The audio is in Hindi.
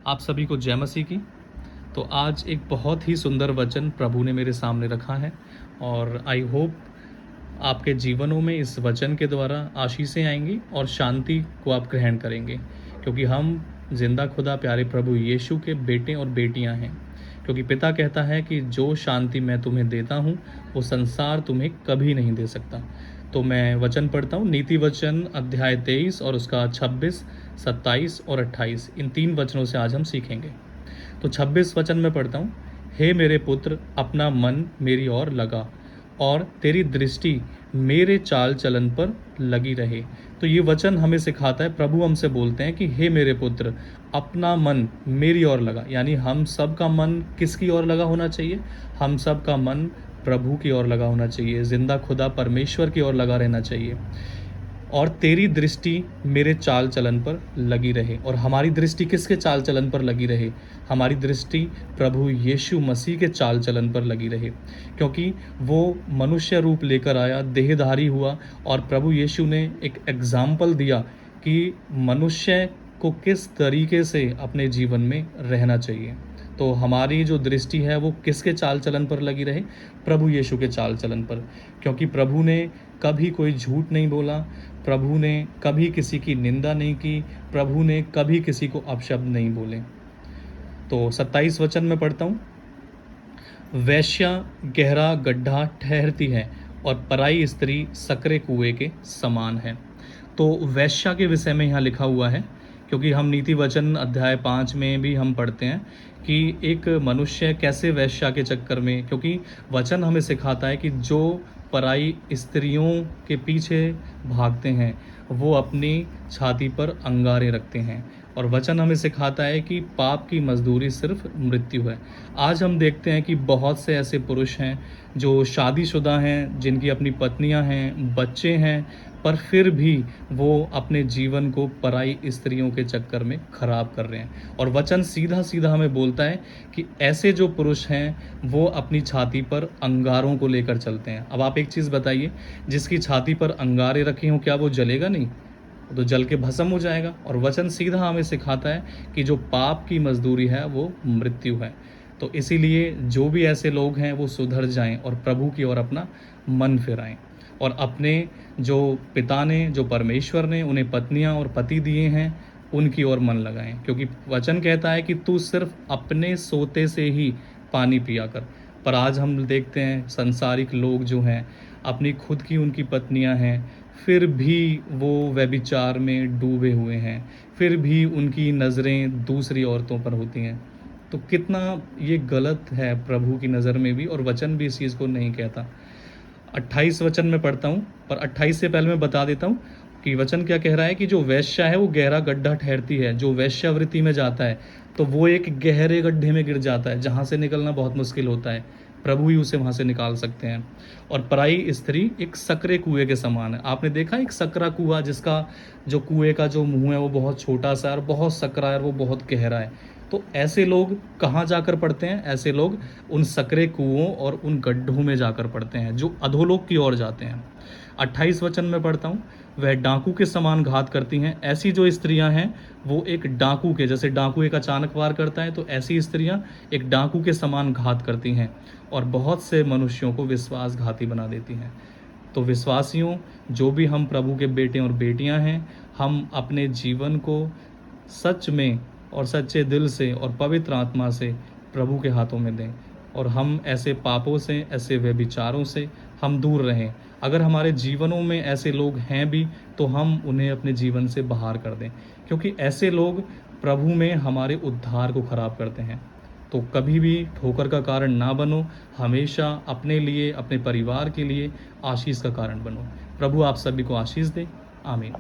आप सभी को जय मसीह की। तो आज एक बहुत ही सुंदर वचन प्रभु ने मेरे सामने रखा है और आई होप आपके जीवनों में इस वचन के द्वारा आशीषें आएंगी और शांति को आप ग्रहण करेंगे, क्योंकि हम जिंदा खुदा प्यारे प्रभु यीशु के बेटे और बेटियां हैं। क्योंकि पिता कहता है कि जो शांति मैं तुम्हें देता हूँ वो संसार तुम्हें कभी नहीं दे सकता। तो मैं वचन पढ़ता हूँ, नीति वचन अध्याय 23 और उसका 26, 27 और 28। इन 3 वचनों से आज हम सीखेंगे। तो 26 वचन में पढ़ता हूँ, हे मेरे पुत्र अपना मन मेरी ओर लगा और तेरी दृष्टि मेरे चाल चलन पर लगी रहे। तो ये वचन हमें सिखाता है, प्रभु हमसे बोलते हैं कि हे मेरे पुत्र अपना मन मेरी ओर लगा। यानी हम सब का मन किसकी ओर लगा होना चाहिए? हम सब का मन प्रभु की ओर लगा होना चाहिए, जिंदा खुदा परमेश्वर की ओर लगा रहना चाहिए। और तेरी दृष्टि मेरे चाल चलन पर लगी रहे। और हमारी दृष्टि किसके चाल चलन पर लगी रहे? हमारी दृष्टि प्रभु यीशु मसीह के चाल चलन पर लगी रहे, क्योंकि वो मनुष्य रूप लेकर आया, देहधारी हुआ और प्रभु यीशु ने एक एग्जाम्पल दिया कि मनुष्य को किस तरीके से अपने जीवन में रहना चाहिए। तो हमारी जो दृष्टि है वो किसके चाल चलन पर लगी रहे? प्रभु यीशु के चाल चलन पर, क्योंकि प्रभु ने कभी कोई झूठ नहीं बोला, प्रभु ने कभी किसी की निंदा नहीं की, प्रभु ने कभी किसी को अपशब्द नहीं बोले। तो 27 वचन में पढ़ता हूँ, वैश्या गहरा गड्ढा ठहरती है और पराई स्त्री सकरे कुएं के समान है। तो वैश्या के विषय में यहाँ लिखा हुआ है, क्योंकि हम नीति वचन अध्याय 5 में भी हम पढ़ते हैं कि एक मनुष्य कैसे वैश्या के चक्कर में, क्योंकि वचन हमें सिखाता है कि जो पराई स्त्रियों के पीछे भागते हैं वो अपनी छाती पर अंगारे रखते हैं। और वचन हमें सिखाता है कि पाप की मजदूरी सिर्फ मृत्यु है। आज हम देखते हैं कि बहुत से ऐसे पुरुष हैं जो शादीशुदा हैं, जिनकी अपनी पत्नियां हैं, बच्चे हैं, पर फिर भी वो अपने जीवन को पराई स्त्रियों के चक्कर में खराब कर रहे हैं। और वचन सीधा सीधा हमें बोलता है कि ऐसे जो पुरुष हैं वो अपनी छाती पर अंगारों को लेकर चलते हैं। अब आप एक चीज़ बताइए, जिसकी छाती पर अंगारे रखे हों क्या वो जलेगा नहीं? तो जल के भस्म हो जाएगा। और वचन सीधा हमें सिखाता है कि जो पाप की मजदूरी है वो मृत्यु है। तो इसीलिए जो भी ऐसे लोग हैं वो सुधर जाएं और प्रभु की ओर अपना मन फिराएं और अपने जो पिता ने, जो परमेश्वर ने उन्हें पत्नियां और पति दिए हैं उनकी ओर मन लगाएं। क्योंकि वचन कहता है कि तू सिर्फ अपने सोते से ही पानी पिया कर। पर आज हम देखते हैं संसारिक लोग जो हैं, अपनी खुद की उनकी पत्नियां हैं, फिर भी वो व्यभिचार में डूबे हुए हैं, फिर भी उनकी नज़रें दूसरी औरतों पर होती हैं। तो कितना ये गलत है प्रभु की नज़र में भी, और वचन भी इस चीज़ को नहीं कहता। 28 वचन में पढ़ता हूँ, पर 28 से पहले मैं बता देता हूँ कि वचन क्या कह रहा है कि जो वैश्या है वो गहरा गड्ढा ठहरती है। जो वैश्यावृत्ति में जाता है तो वो एक गहरे गड्ढे में गिर जाता है, जहाँ से निकलना बहुत मुश्किल होता है। प्रभु ही उसे वहाँ से निकाल सकते हैं। और पराई स्त्री एक सकरे कुएं के समान है। आपने देखा एक सकरा कुआं, जिसका जो कुएं का जो मुंह है वो बहुत छोटा सा है और बहुत सकरा है और वो बहुत गहरा है। तो ऐसे लोग कहाँ जाकर पड़ते हैं? ऐसे लोग उन सकरे कुओं और उन गड्ढों में जाकर पड़ते हैं जो अधोलोक की ओर जाते हैं। 28 वचन में पढ़ता हूँ, वह डाकू के समान घात करती हैं। ऐसी जो स्त्रियां हैं वो एक डाकू के, जैसे डाकू एक अचानक वार करता है, तो ऐसी स्त्रियां एक डाकू के समान घात करती हैं और बहुत से मनुष्यों को विश्वासघाती बना देती हैं। तो विश्वासियों, जो भी हम प्रभु के बेटे और बेटियां हैं, हम अपने जीवन को सच में और सच्चे दिल से और पवित्र आत्मा से प्रभु के हाथों में दें और हम ऐसे पापों से, ऐसे व्यभिचारों से हम दूर रहें। अगर हमारे जीवनों में ऐसे लोग हैं भी तो हम उन्हें अपने जीवन से बाहर कर दें, क्योंकि ऐसे लोग प्रभु में हमारे उद्धार को खराब करते हैं। तो कभी भी ठोकर का कारण ना बनो, हमेशा अपने लिए, अपने परिवार के लिए आशीष का कारण बनो। प्रभु आप सभी को आशीष दे। आमीन।